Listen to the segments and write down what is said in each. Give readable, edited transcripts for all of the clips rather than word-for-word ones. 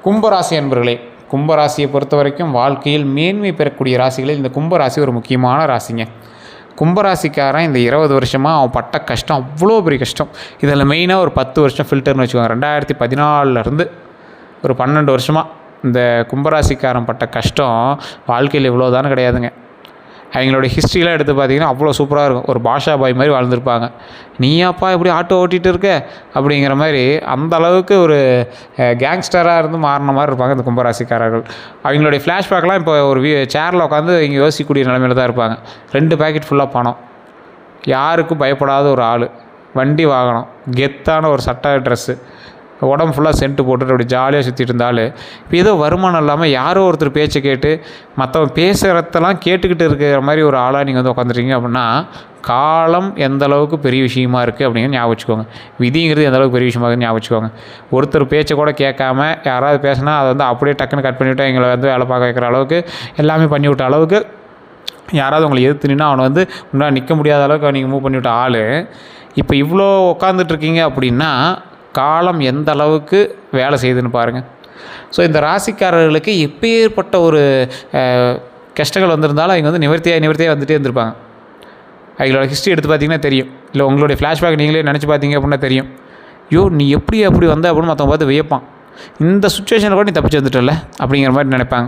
கும்பராசி அன்பர்களே, கும்பராசியை பொறுத்த வரைக்கும் வாழ்க்கையில் மேன்மை பெறக்கூடிய ராசிகளில் இந்த கும்பராசி ஒரு முக்கியமான ராசிங்க. கும்பராசிக்காரன் இந்த 20 வருஷமாக அவன் பட்ட கஷ்டம் அவ்வளோ பெரிய கஷ்டம். இதில் மெயினாக ஒரு 10 வருஷம் ஃபில்டர்னு வச்சுக்கோங்க. 2014 ஒரு 12 வருஷமாக இந்த கும்பராசிக்காரன் பட்ட கஷ்டம் வாழ்க்கையில் இவ்வளோ தானே கிடையாதுங்க. அவங்களோட ஹிஸ்ட்ரிலாம் எடுத்து பார்த்திங்கன்னா அவ்வளோ சூப்பராக இருக்கும். ஒரு பாஷா பாய் மாதிரி வாழ்ந்துருப்பாங்க. நீயாப்பா எப்படி ஆட்டோ ஓட்டிகிட்டு இருக்க அப்படிங்கிற மாதிரி அந்த அளவுக்கு ஒரு கேங்ஸ்டராக இருந்து மாறின மாதிரி இருப்பாங்க இந்த கும்பராசிக்காரர்கள். அவங்களுடைய ஃப்ளாஷ்பேக்லாம் இப்போ ஒரு சேரில் உட்காந்து இங்கே யோசிக்கக்கூடிய நிலைமையில் தான் இருப்பாங்க. 2 பேக்கெட் ஃபுல்லாக பணம், யாருக்கும் பயப்படாத ஒரு ஆள், வண்டி வாகனம், கெத்தான ஒரு சட்டை, ட்ரெஸ்ஸு, உடம்பு ஃபுல்லாக சென்ட்டு போட்டுட்டு அப்படி ஜாலியாக சுற்றிட்டு இருந்தாலும் இப்போ ஏதோ வருமானம் இல்லாமல் யாரோ ஒருத்தர் பேச்சை கேட்டு மற்றவங்க பேசுகிறதெல்லாம் கேட்டுக்கிட்டு இருக்கிற மாதிரி ஒரு ஆளாக நீங்கள் வந்து உட்காந்துருக்கீங்க அப்படின்னா காலம் எந்த அளவுக்கு பெரிய விஷயமா இருக்குது அப்படிங்கிறது ஞாபகம் வச்சுக்கோங்க. விதிங்கிறது எந்த அளவுக்கு பெரிய விஷயமா இருக்குன்னு ஞாபகம் வச்சுக்கோங்க. ஒருத்தர் பேச்சை கூட கேட்காம யாராவது பேசினா அதை வந்து அப்படியே டக்குன்னு கட் பண்ணிவிட்டு எங்களை வந்து வேலை பார்க்க வைக்கிற அளவுக்கு எல்லாமே பண்ணிவிட்ட அளவுக்கு யாராவது உங்களை எதிர்த்து நின்னா அவனை வந்து முன்னாடி நிற்க முடியாத அளவுக்கு நீங்கள் மூவ் பண்ணிவிட்ட ஆள் இப்போ இவ்வளோ உட்காந்துட்ருக்கீங்க அப்படின்னா காலம் எந்த அளவுக்கு வேலை செய்யுதுன்னு பாருங்கள். ஸோ இந்த ராசிக்காரர்களுக்கு எப்பேற்பட்ட ஒரு கஷ்டங்கள் வந்திருந்தாலும் அவங்க வந்து நிவர்த்தியாக வந்துகிட்டே இருந்திருப்பாங்க. அவங்களோட ஹிஸ்ட்ரி எடுத்து பார்த்திங்கன்னா தெரியும். இல்லை உங்களுடைய ஃப்ளாஷ்பேக் நீங்களே நினச்சி பார்த்தீங்க அப்படின்னா தெரியும். நீ எப்படி அப்படி வந்த அப்படின்னு மற்றவங்க பார்த்து வியப்பான். இந்த சுச்சுவேஷனில் கூட நீ தப்பிச்சு வந்துட்டல அப்படிங்கிற மாதிரி நினைப்பாங்க.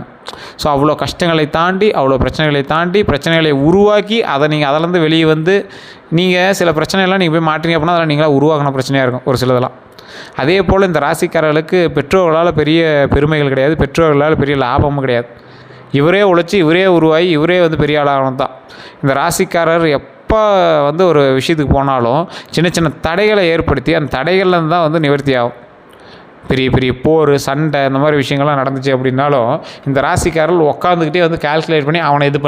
ஸோ அவ்வளோ கஷ்டங்களை தாண்டி, அவ்வளோ பிரச்சனைகளை தாண்டி, பிரச்சனைகளை உருவாக்கி அதை நீங்கள் அதிலேருந்து வெளியே வந்து நீங்கள் சில பிரச்சனைலாம் நீங்கள் போய் மாட்டீங்க அப்படின்னா அதெல்லாம் நீங்களாக உருவாக்கின பிரச்சனையாக இருக்கும் ஒரு சிலதெல்லாம். அதே போல் இந்த ராசிக்காரர்களுக்கு பெற்றோர்களால் பெரிய பெருமைகள் கிடையாது, பெற்றோர்களால் பெரிய லாபமும் கிடையாது. இவரே உழைச்சி, இவரே உருவாகி, இவரே வந்து பெரிய ஆளாகணும் தான். இந்த ராசிக்காரர் எப்போ வந்து ஒரு விஷயத்துக்கு போனாலும் சின்ன சின்ன தடைகளை ஏற்படுத்தி அந்த தடைகள்லேருந்து தான் வந்து நிவர்த்தி ஆகும். பெரிய பெரிய போர், சண்டை, இந்த மாதிரி விஷயங்கள்லாம் நடந்துச்சு அப்படின்னாலும் இந்த ராசிக்காரர்கள் உட்காந்துக்கிட்டே வந்து கால்குலேட் பண்ணி அவனை இது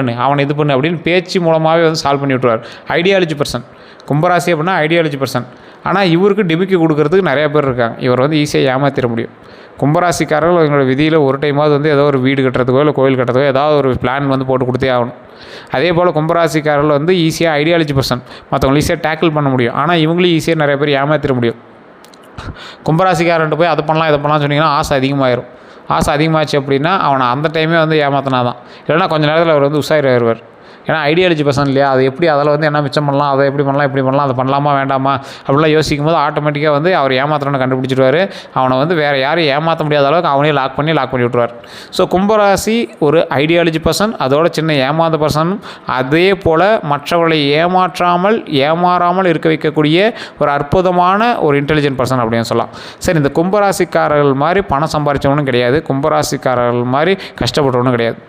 பண்ணு அப்படின்னு பேச்சு மூலமாகவே வந்து சால்வ் பண்ணி விட்டுருவார். ஐடியாலஜி பர்சன் கும்பராசி அப்படின்னா ஐடியாலஜி பர்சன். ஆனால் இவருக்கு டிமிக்கி கொடுக்கறதுக்கு நிறையா பேர் இருக்காங்க. இவர் வந்து ஈஸியாக ஏமாற்றிட முடியும். கும்பராசிக்காரர்கள் எங்களோட விதியில் ஒரு டைமாவது வந்து ஏதோ ஒரு வீடு கட்டுறதுக்கோ இல்லை கோயில் கட்டுறதுக்கோ ஏதாவது ஒரு பிளான் வந்து போட்டு கொடுத்தே ஆகணும். அதே போல் கும்பராசிக்காரர்கள் வந்து ஈஸியாக ஐடியாலஜி பர்சன், மற்றவங்களை ஈஸியாக டேக்கிள் பண்ண முடியும். ஆனால் இவங்களையும் ஈஸியாக நிறைய பேர் ஏமாற்றிட முடியும். கும்பராசிக்காரன்ட்டு போய் அதை பண்ணலாம் இதை பண்ணலாம் சொன்னீங்கன்னா ஆசை அதிகமாகிடும். ஆசை அதிகமாகிடுச்சு அப்படின்னா அவனை அந்த டைமே வந்து ஏமாத்தினா தான். இல்லைனா கொஞ்சம் நேரத்தில் அவர் வந்து உஷாராயிருவார். ஏன்னா ஐடியாலஜி பர்சன் இல்லையா, அது எப்படி அதில் வந்து என்ன மிச்சம் பண்ணலாம், அதை எப்படி பண்ணலாம், அதை பண்ணலாமா வேண்டாமா அப்படிலாம் யோசிக்கும் போது ஆட்டோமேட்டிக்காக வந்து அவர் ஏமாத்துறன்னு கண்டுபிடிச்சிடுவார். அவனை வந்து வேறு யாரையும் ஏமாற்ற முடியாத அளவுக்கு அவனே லாக் பண்ணி விட்டுருவார். ஸோ கும்பராசி ஒரு ஐடியாலஜி பர்சன், அதோட சின்ன ஏமாந்த பர்சன். அதே போல் மற்றவர்களை ஏமாறாமல் இருக்க வைக்கக்கூடிய ஒரு அற்புதமான ஒரு இன்டெலிஜென்ட் பர்சன் அப்படின்னு சொல்லலாம். சரி, இந்த கும்பராசிக்காரர்கள் மாதிரி பணம் சம்பாதிச்சவனும் கிடையாது, கும்பராசிக்காரர்கள் மாதிரி கஷ்டப்பட்டவனும் கிடையாது.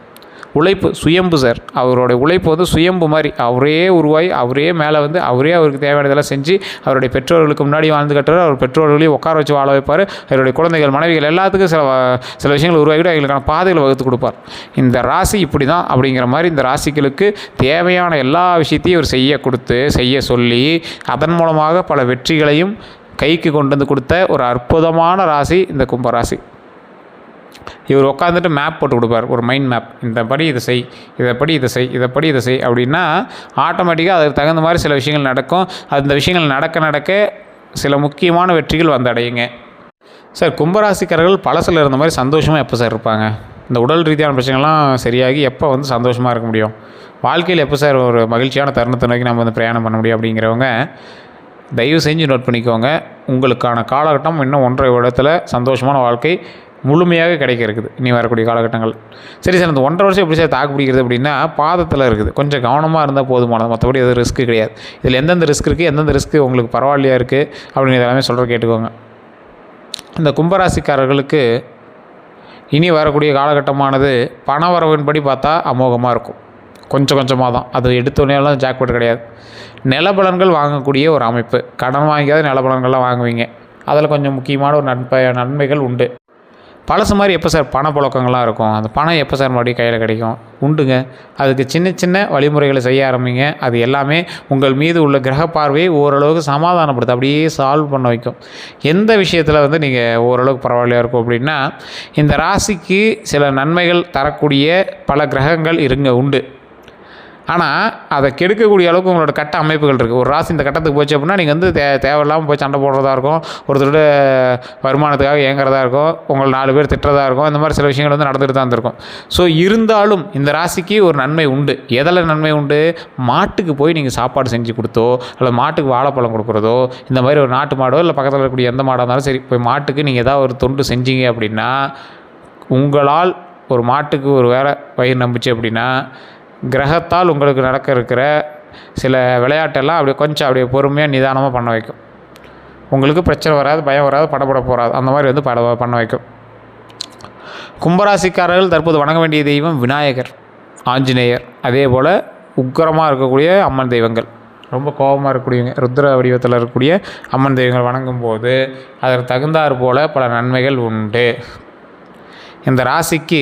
உழைப்பு சுயம்பு சார். அவருடைய உழைப்பு வந்து சுயம்பு மாதிரி அவரே உருவாகி அவரே மேலே வந்து அவரே அவருக்கு தேவையானதெல்லாம் செஞ்சு அவருடைய பெற்றோர்களுக்கு முன்னாடி வாழ்ந்து கட்டுறாரு. அவர் பெற்றோர்களையும் உட்கார வச்சு வாழ வைப்பார். அவருடைய குழந்தைகள், மனைவிகள் எல்லாத்துக்கும் சில விஷயங்கள் உருவாக்கிட்டு அவங்களுக்கான பாதைகளை வகுத்து கொடுப்பார். இந்த ராசி இப்படி தான் அப்படிங்கிற மாதிரி இந்த ராசிகளுக்கு தேவையான எல்லா விஷயத்தையும் இவர் செய்ய சொல்லி அதன் மூலமாக பல வெற்றிகளையும் கைக்கு கொண்டு வந்து கொடுத்த ஒரு அற்புதமான ராசி இந்த கும்பராசி. இவர் உட்காந்துட்டு மேப் போட்டு கொடுப்பார், ஒரு மைண்ட் மேப். இந்த படி இதை செய், இதைப்படி இதை செய் அப்படின்னா ஆட்டோமேட்டிக்காக அதுக்கு தகுந்த மாதிரி சில விஷயங்கள் நடக்கும். அந்த விஷயங்கள் நடக்க சில முக்கியமான வெற்றிகள் வந்தடையுங்க. சார், கும்பராசிக்காரர்கள் பழசில் இருந்த மாதிரி சந்தோஷமாக எப்போ சார் இருப்பாங்க? இந்த உடல் ரீதியான பிரச்சனைகள்லாம் சரியாகி எப்போ வந்து சந்தோஷமாக இருக்க முடியும்? வாழ்க்கையில் எப்போ சார் ஒரு மகிழ்ச்சியான தருணத்தை நோக்கி நம்ம வந்து பிரயாணம் பண்ண முடியும் அப்படிங்கிறவங்க தயவு செஞ்சு நோட் பண்ணிக்கோங்க. உங்களுக்கான காலகட்டம் இன்னும் 1.5 வருடத்தில் சந்தோஷமான வாழ்க்கை முழுமையாக கிடைக்க இருக்குது இனி வரக்கூடிய காலகட்டங்கள். சரி சார், இந்த 1.5 வருஷம் எப்படி சார் தாக்கு பிடிக்கிறது அப்படின்னா பாதத்தில் இருக்குது. கொஞ்சம் கவனமாக இருந்தால் போதுமானது, மற்றபடி எதுவும் ரிஸ்க்கு கிடையாது. இதில் எந்தெந்த ரிஸ்க் இருக்குது, எந்தெந்த ரிஸ்க்கு உங்களுக்கு பரவாயில்லையா இருக்குது அப்படிங்கிறது எல்லாமே சொல்கிற கேட்டுக்கோங்க. இந்த கும்பராசிக்காரர்களுக்கு இனி வரக்கூடிய காலகட்டமானது பண வரவின்படி பார்த்தா அமோகமாக இருக்கும். கொஞ்சமாக தான், அது எடுத்தோடனேலாம் ஜாக்பாட் கிடையாது. நிலபலன்கள் வாங்கக்கூடிய ஒரு அமைப்பு. கடன் வாங்கியாவது நிலபலன்கள்லாம் வாங்குவீங்க. அதில் கொஞ்சம் முக்கியமான ஒரு நன்மைகள் உண்டு. பழசு மாதிரி எப்போ சார் பணப்புழக்கங்கள்லாம் இருக்கும், அந்த பணம் எப்போ சார் மறுபடியும் கையில் கிடைக்கும்? உண்டுங்க. அதுக்கு சின்ன வழிமுறைகளை செய்ய ஆரம்பிங்க. அது எல்லாமே உங்கள் மீது உள்ள கிரக பார்வையை ஓரளவுக்கு சமாதானப்படுத்த அப்படியே சால்வ் பண்ண வைக்கும். எந்த விஷயத்தில் வந்து நீங்கள் ஓரளவுக்கு பரவாயில்லையாக இருக்கும் அப்படின்னா, இந்த ராசிக்கு சில நன்மைகள் தரக்கூடிய பல கிரகங்கள் உண்டு. ஆனால் அதை கெடுக்கக்கூடிய அளவுக்கு உங்களோட கட்ட அமைப்புகள் இருக்குது. ஒரு ராசி இந்த கட்டத்துக்கு போச்சு அப்படின்னா நீங்கள் வந்து தேவையில்லாமல் போய் சண்டை போடுறதா இருக்கும், ஒருத்தரோட வருமானத்துக்காக ஏங்குறதா இருக்கும், உங்களை 4 பேர் திட்டுறதா இருக்கும். இந்த மாதிரி சில விஷயங்கள் வந்து நடந்துட்டு தான் இருந்திருக்கும். ஸோ இருந்தாலும் இந்த ராசிக்கு ஒரு நன்மை உண்டு. எதில் நன்மை உண்டு? மாட்டுக்கு போய் நீங்கள் சாப்பாடு செஞ்சு கொடுத்தோ, இல்லை மாட்டுக்கு வாழைப்பழம் கொடுக்குறதோ, இந்த மாதிரி ஒரு நாட்டு மாடோ இல்லை பக்கத்தில் இருக்கக்கூடிய எந்த மாடாக இருந்தாலும் சரி, போய் மாட்டுக்கு நீங்கள் ஏதாவது ஒரு தொண்டு செஞ்சீங்க அப்படின்னா, உங்களால் ஒரு மாட்டுக்கு ஒரு வேளை வயிறு நம்பிச்சு அப்படின்னா, கிரகத்தால் உங்களுக்கு நடக்க இருக்கிற சில விளையாட்டெல்லாம் அப்படியே பொறுமையாக நிதானமாக பண்ண வைக்கும். உங்களுக்கு பிரச்சனை வராது, பயம் வராது, படப்பட போகாது. அந்த மாதிரி வந்து பண்ண வைக்கும். கும்பராசிக்காரர்கள் தற்போது வணங்க வேண்டிய தெய்வம் விநாயகர், ஆஞ்சநேயர், அதே போல் உக்கிரமாக இருக்கக்கூடிய அம்மன் தெய்வங்கள், ரொம்ப கோபமாக இருக்கக்கூடியவங்க, ருத்ர வடிவத்தில் இருக்கக்கூடிய அம்மன் தெய்வங்கள் வணங்கும் போது அதற்கு தகுந்தாற் போல் பல நன்மைகள் உண்டு. இந்த ராசிக்கு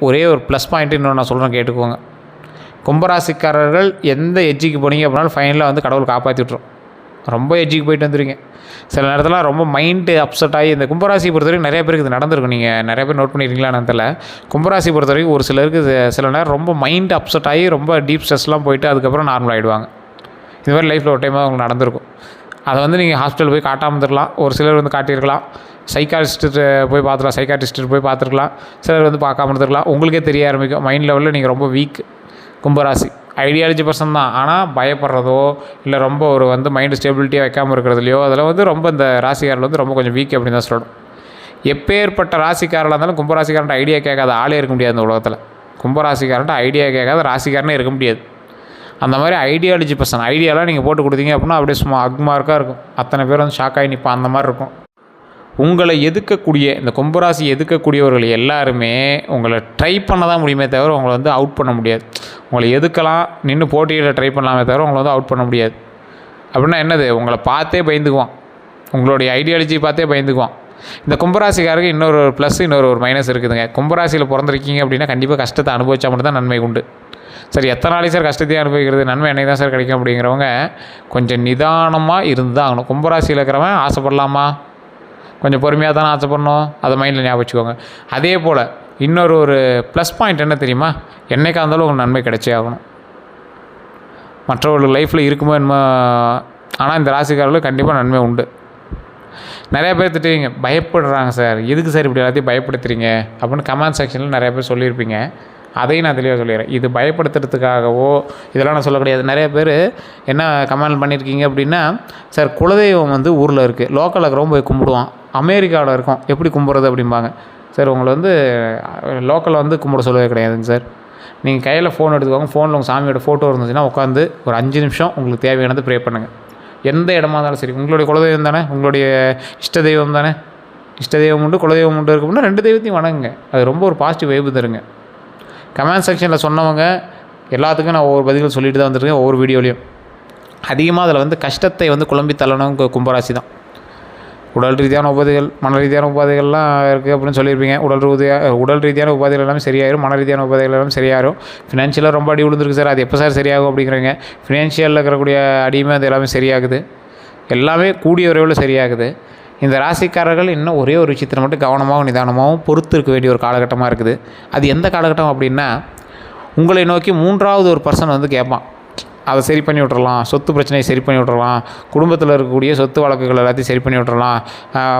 ஒரே ஒரு ப்ளஸ் பாயிண்ட் இன்னொன்று நான் சொல்கிறேன், கேட்டுக்கோங்க. கும்பராசிக்காரர்கள் எந்த எட்ஜுக்கு போனீங்க அப்படின்னாலும் ஃபைனலாக வந்து கடவுள் காப்பாற்றி விட்ரும். ரொம்ப எட்ஜுக்கு போயிட்டு வந்துடுங்க. சில நேரத்தில் ரொம்ப மைண்டு அப்செட் ஆகி, இந்த கும்பராசி பொறுத்த வரைக்கும் நிறைய பேருக்கு இது நடந்திருக்கும். நீங்கள் நிறைய பேர் நோட் பண்ணியிருக்கீங்களா நேரத்தில்? கும்பராசி பொறுத்த வரைக்கும் ஒரு சிலருக்கு சில நேரம் ரொம்ப மைண்டு அப்செட் ஆகி ரொம்ப டீப் ஸ்ட்ரெஸ்லாம் போயிட்டு அதுக்கப்புறம் நார்மல் ஆகிடுவாங்க. இது மாதிரி லைஃப்பில் ஒரு டைமாக அவங்களுக்கு நடந்திருக்கும். அதை வந்து நீங்கள் ஹாஸ்பிட்டல் போய் காட்டாமல் இருக்கலாம், ஒரு சிலர் வந்து காட்டியிருக்கலாம், சைக்காட்ரிஸ்ட்டு போய் பார்த்துருக்கலாம், சிலர் வந்து பார்க்காம இருந்திருக்கலாம். உங்களுக்கே தெரிய ஆரம்பிக்கும் மைண்ட் லெவலில் நீங்கள் ரொம்ப வீக். கும்பராசி ஐடியாலஜி பர்சன் தான், ஆனால் பயப்படுறதோ இல்லை ரொம்ப ஒரு வந்து மைண்டு ஸ்டெபிலிட்டியாக வைக்காமல் இருக்கிறதுலையோ அதெல்லாம் வந்து ரொம்ப இந்த ராசிக்காரில் வந்து ரொம்ப கொஞ்சம் வீக் அப்படின்னு தான் சொல்லணும். எப்பேற்பட்ட ராசிக்காரர்களாக இருந்தாலும் கும்பராசிக்காரன்ட்ட ஐடியா கேட்காத ஆளே இருக்க முடியாது இந்த உலகத்தில். கும்பராசிக்காரன்ட்ட ஐடியா கேட்காத ராசிக்காரனே இருக்க முடியாது. அந்த மாதிரி ஐடியாலஜி பர்சன். ஐடியாலாம் நீங்கள் போட்டு கொடுத்தீங்க அப்படின்னா அப்படியே சும்மா அக்மார்க்காக இருக்கும். அத்தனை பேர் வந்து ஷாக் ஆகி நிற்பான். அந்த மாதிரி இருக்கும். உங்களை எதுக்கக்கூடிய இந்த கும்பராசி எதுக்கக்கூடியவர்கள் எல்லாருமே உங்களை ட்ரை பண்ண தான் முடியுமே தவிர உங்களை வந்து அவுட் பண்ண முடியாது. உங்களை எதுக்கலாம் நின்று போட்டியில் ட்ரை பண்ணலாமே தவிர உங்களை வந்து அவுட் பண்ண முடியாது. அப்படின்னா என்னது? உங்களை பார்த்தே பயந்துக்குவான், உங்களுடைய ஐடியாலஜி பார்த்தே பயந்துக்குவான். இந்த கும்பராசிக்காரருக்கு இன்னொரு ப்ளஸ் இன்னொரு மைனஸ் இருக்குதுங்க. கும்பராசியில் பிறந்திருக்கீங்க அப்படின்னா கண்டிப்பாக கஷ்டத்தை அனுபவிச்சா மட்டும் தான் நன்மை உண்டு. சரி, எத்தனை நாளைக்கு சார் கஷ்டத்தையும் அனுபவிக்கிறது, நன்மை என்னைக்கு தான் சார் கிடைக்கும் அப்படிங்கிறவங்க கொஞ்சம் நிதானமாக இருந்து தான் ஆகணும். கும்பராசியில் இருக்கிறவன் ஆசைப்படலாமா? கொஞ்சம் பொறுமையாக தானே ஆசைப்படணும். அதை மைண்டில் ஞாபகம் வச்சுக்கோங்க. அதே போல் இன்னொரு ப்ளஸ் பாயிண்ட் என்ன தெரியுமா? என்றைக்காக இருந்தாலும் உங்களுக்கு நன்மை கிடைச்சே ஆகணும். மற்றவர்கள் லைஃப்பில் இருக்குமோ என்னமோ, ஆனால் இந்த ராசிக்காரர்களுக்கு கண்டிப்பாக நன்மை உண்டு. நிறைய பேர் திட்டுவீங்க, பயப்படுறாங்க சார், எதுக்கு சார் இப்படி எல்லாத்தையும் பயப்படுத்துறீங்க அப்படின்னு கமெண்ட் செக்ஷனில் நிறைய பேர் சொல்லியிருப்பீங்க. அதையும் நான் தெளிவாக சொல்லிடுறேன். இது பயப்படுத்துறதுக்காகவோ இதெல்லாம் நான் சொல்ல கிடையாது. நிறைய பேர் என்ன கமெண்ட் பண்ணியிருக்கீங்க அப்படின்னா, சார் குலதெய்வம் வந்து ஊரில் இருக்குது, லோக்கலில் இருக்கிறவங்க போய் கும்பிடுவான், அமெரிக்காவில் இருக்கோம், எப்படி கும்பிட்றது அப்படிம்பாங்க. சார் உங்களை வந்து லோக்கலில் வந்து கும்பிட சொல்லவே கிடையாதுங்க சார். நீங்கள் கையில் ஃபோன் எடுத்துக்கோங்க, ஃபோனில் உங்கள் சாமியோட ஃபோட்டோ இருந்துச்சுன்னா உட்காந்து ஒரு 5 நிமிஷம் உங்களுக்கு தேவையானது ப்ரே பண்ணுங்கள். எந்த இடமா இருந்தாலும் சரி, உங்களுடைய குலதெய்வம் தானே, உங்களுடைய இஷ்ட தெய்வம் தானே, இஷ்ட தெய்வம் உண்டு குலதெய்வம் உண்டு இருக்குன்னா 2 தெய்வத்தையும் வணங்குங்க. அது ரொம்ப ஒரு பாசிட்டிவ் வைப்பு தருங்க. கமெண்ட் செக்ஷனில் சொன்னவங்க எல்லாத்துக்கும் நான் ஒவ்வொரு பதில்கள் சொல்லிட்டு தான் வந்துருக்கேன், ஒவ்வொரு வீடியோலையும். அதிகமாக அதில் வந்து கஷ்டத்தை வந்து குழம்பி தள்ளணும் கும்பராசி தான். உடல் ரீதியான உபாதைகள், மன ரீதியான உபாதைகள்லாம் இருக்குது அப்படின்னு சொல்லியிருப்பீங்க. உடல் ரீதியான உபாதைகள் எல்லாமே சரியாயிரும், மன ரீதியான உபாதைகள் எல்லாமே சரியாயிரும். ஃபினான்ஷியலாக ரொம்ப அடி விழுந்துருக்கு சார், அது எப்போ சார் சரியாகும் அப்படிங்கிறீங்க. ஃபினான்ஷியலில் இருக்கக்கூடிய அடியுமே அது எல்லாமே சரியாகுது, எல்லாமே கூடிய விரைவில் சரியாகுது. இந்த ராசிக்காரர்கள் இன்னும் ஒரே ஒரு விஷயத்தில் மட்டும் கவனமாகவும் நிதானமாகவும் பொறுத்து இருக்க வேண்டிய ஒரு காலகட்டமாக இருக்குது. அது எந்த காலகட்டம் அப்படின்னா, உங்களை நோக்கி 3வது ஒரு பர்சன் வந்து கேட்பான், அதை சரி பண்ணி விட்றலாம், சொத்து பிரச்சனையை சரி பண்ணி விட்றலாம், குடும்பத்தில் இருக்கக்கூடிய சொத்து வழக்குகள் எல்லாத்தையும் சரி பண்ணி விட்றலாம்,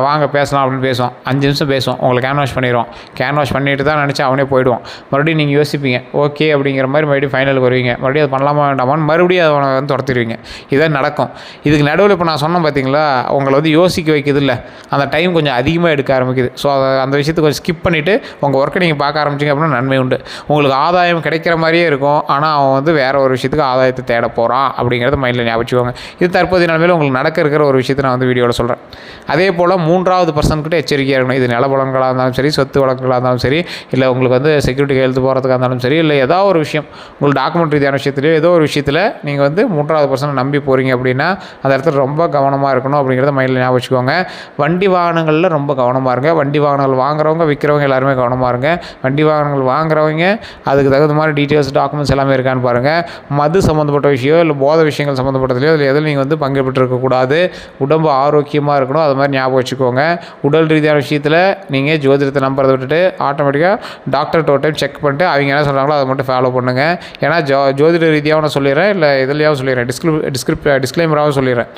வாங்க பேசலாம் அப்படின்னு பேசுவோம். 5 நிமிஷம் பேசுவோம், உங்களை கேன்வாஷ் பண்ணிடுவோம். கேன்வாஷ் பண்ணிட்டு தான் நினச்சி அவனே போய்டுவோம். மறுபடியும் நீங்கள் யோசிப்பீங்க, ஓகே அப்படிங்கிற மாதிரி மறுபடியும் ஃபைனலுக்கு வருவீங்க. மறுபடியும் அது பண்ணலாமா வேண்டாமான்னு மறுபடியும் அவனை வந்து துரத்திடுவீங்க. இதான் நடக்கும். இதுக்கு நடுவில் இப்போ நான் சொன்னேன் பார்த்தீங்களா, உங்களை வந்து யோசிக்க வைக்குது இல்லை, அந்த டைம் கொஞ்சம் அதிகமாக எடுக்க ஆரம்பிக்குது. ஸோ அந்த விஷயத்தை கொஞ்சம் ஸ்கிப் பண்ணிவிட்டு உங்கள் ஒர்க்கை நீங்கள் பார்க்க ஆரம்பிச்சிங்க அப்படின்னா நன்மை உண்டு. உங்களுக்கு ஆதாயம் கிடைக்கிற மாதிரியே இருக்கும், ஆனால் அவன் வந்து வேறு ஒரு விஷயத்துக்கு ஆதாயத்தை தேட போகிறான் அப்படிங்கிறத மைண்டில் ஞாபகம் வச்சுக்கோங்க. இது தற்போதைய நிலைமையில் உங்களுக்கு நடக்க இருக்கிற ஒரு விஷயத்தை நான் வந்து வீடியோவில் சொல்கிறேன். அதே போல் 3வது பர்சன்கிட்ட எச்சரிக்கையாக இருக்கணும். இது நிலபலங்களாக இருந்தாலும் சரி, சொத்து வழக்குகளாக இருந்தாலும் சரி, இல்லை உங்களுக்கு வந்து செக்யூரிட்டி கையெழுத்து போகிறதுக்காக இருந்தாலும் சரி, இல்லை ஏதோ ஒரு விஷயம் உங்களுக்கு டாக்குமெண்ட் ரீதியான விஷயத்துலையோ ஏதோ ஒரு விஷயத்தில் நீங்கள் வந்து 3வது பர்சனை நம்பி போகிறீங்க அப்படின்னா அந்த இடத்துல ரொம்ப கவனமாக இருக்கணும் அப்படிங்கிறத மைண்டில் ஞாபகம் வச்சுக்கோங்க. வண்டி வாகனங்களில் ரொம்ப கவனமாக இருங்க. வண்டி வாகனங்கள் வாங்குறவங்க விற்கிறவங்க எல்லாருமே கவனமாக இருங்க. வண்டி வாகனங்கள் வாங்குறவங்க அதுக்கு தகுந்த மாதிரி டீட்டெயில்ஸ் டாக்குமெண்ட்ஸ் எல்லாமே இருக்கான்னு பாருங்கள். மது சம்மந்தப்பட்ட விஷயம் இல்லை போதை விஷயங்கள் சம்மந்தப்பட்டதுலையோ அதில் எதில் நீங்கள் வந்து பங்கு பெற்றிருக்கக்கூடாது. உடம்பு ஆரோக்கியமாக இருக்கணும். அது மாதிரி ஞாபகம் வச்சுக்கோங்க. உடல் ரீதியான விஷயத்தில் நீங்கள் ஜோதிடத்தை நம்புறதை விட்டுட்டு ஆட்டோமேட்டிக்காக டாக்டர்கிட்ட ஒரு டைம் செக் பண்ணிட்டு அவங்க என்ன சொல்கிறாங்களோ அதை மட்டும் ஃபாலோ பண்ணுங்கள். ஏன்னா ஜோதிட ரீதியாக நான் சொல்லிடுறேன், இல்லை இதுலையாவும் சொல்லிடுறேன், டிஸ்க்ளைமராகவும் சொல்லிடுறேன்.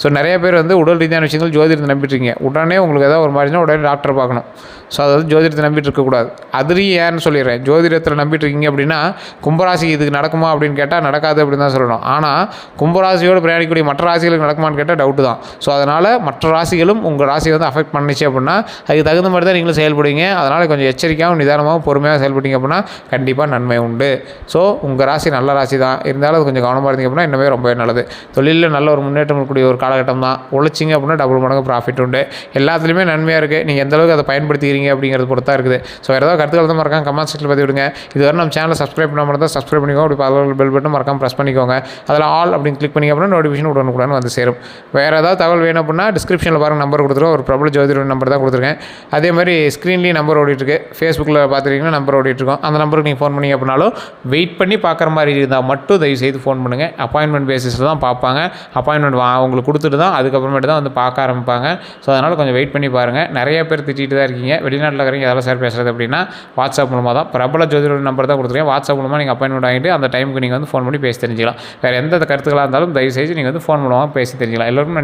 ஸோ நிறைய பேர் வந்து உடல் ரீதியான விஷயங்கள் ஜோதிடத்தை நம்பிட்டுருக்கீங்க. உடனே உங்களுக்கு ஏதாவது ஒரு மாதிரினா உடனே டாக்டர் பார்க்கணும். ஸோ அதாவது ஜோதிடத்தை நம்பிட்டு இருக்கக்கூடாது. அதுலேயும் ஏன்னு சொல்லிடுறேன், ஜோதிடத்தில் நம்பிட்டு இருக்கீங்க அப்படின்னா கும்பராசி இதுக்கு நடக்குமா அப்படின்னு கேட்டால் நடக்காது அப்படின்னு தான் சொல்லணும். ஆனால் கும்பராசியோடு பிரயாணிக்கக்கூடிய மற்ற ராசிகளுக்கு நடக்குமான்னு கேட்டால் டவுட்டு தான். ஸோ அதனால் மற்ற ராசிகளும் உங்கள் ராசியை வந்து அஃபெக்ட் பண்ணிச்சு அப்படின்னா அதுக்கு தகுந்த மாதிரி தான் நீங்களும் செயல்படுவீங்க. அதனால் கொஞ்சம் எச்சரிக்கையாகவும் நிதானமாகவும் பொறுமையாக செயல்பட்டீங்க அப்படின்னா கண்டிப்பாக நன்மை உண்டு. ஸோ உங்கள் ராசி நல்ல ராசி தான், இருந்தாலும் அது கொஞ்சம் கவனமாக இருந்தீங்க அப்படின்னா இன்னுமே ரொம்பவே நல்லது. தொழிலில் நல்ல ஒரு முன்னேற்றம் இருக்கக்கூடிய ஒரு காலகட்டம் தான். உழைச்சிங்க அப்படின்னா டபுள் மடங்கு ப்ராஃபிட் உண்டு. எல்லாத்துலேயுமே நன்மையாக இருக்குது. நீங்கள் எந்தளவுக்கு அதை பயன்படுத்திக்கிறீங்க அப்படிங்கிறது பொறுத்து தான் இருக்குது. ஸோ வேறு ஏதாவது கருத்துக்கள் தான் மறக்காம கமெண்ட் செக்ஷனில் பதிவு விடுங்க. இதுவரை நம்ம சேனலை சப்ஸ்கிரைப் பண்ணாமல் இருந்தால் சப்ஸ்கிரைப் பண்ணிக்கோங்க. அப்படி பக்கத்தில் பெல் பட்டன் மறக்காம ப்ரெஸ் பண்ணிக்கோங்க. அதில் ஆல் அப்படின்னு கிளிக் பண்ணிங்க அப்படின்னா நோட்டிஃபிகேஷன் உடனுக்குடன் வந்து சேரும். வேறு ஏதாவது தகவல் வேணும் அப்படின்னா டிஸ்கிரிப்ஷனில் பாருங்கள், நம்பர் கொடுத்துருவோம். ஒரு பிரபல ஜோதிட நம்பர் தான் கொடுத்துருக்கேன். அதே மாதிரி ஸ்க்ரீன்லேயும் நம்பர் ஓடிட்டுருக்கு. ஃபேஸ்புக்கில் பார்த்துட்டிங்கன்னா நம்பர் ஓடிட்டுருக்கோம். அந்த நம்பருக்கு நீங்கள் ஃபோன் பண்ணிங்க அப்படின்னாலும் வெயிட் பண்ணி பார்க்குற மாதிரி இருந்தால் மட்டும் தயவு செய்து ஃபோன் பண்ணுங்கள். அப்பாயின்மெண்ட் பேசிஸில் தான் பார்ப்பாங்க. அப்பாயின்மெண்ட் அவங்களுக்கு கொடுத்துட்டு தான் அதுக்கப்புறமேட்டு தான் வந்து பார்க்க ஆரம்பிப்பாங்க. ஸோ அதனால் கொஞ்சம் வெயிட் பண்ணி பாருங்கள். நிறைய பேர் திட்டிகிட்டு தான் இருக்கீங்க. வெளிநாட்டில் இருக்கிறீங்க எதாவது சார் பேசுகிறது அப்படின்னா வாட்ஸ்அப் மூலமாக தான். பிரபல ஜோதிட நம்பர் தான் கொடுத்துருக்கேன். வாட்ஸ்அப் மூலமாக நீங்கள் அப்பாயின்மெண்ட் வாங்கிட்டு அந்த டைமுக்கு நீங்கள் வந்து ஃபோன் பண்ணி பேசி தெரிஞ்சுக்கலாம். வேறு எந்த கருத்துக்களாக இருந்தாலும் தயவு செய்து நீங்கள் வந்து ஃபோன் மூலமாக பேசி தெரிஞ்சுக்கலாம். எல்லோருக்கும்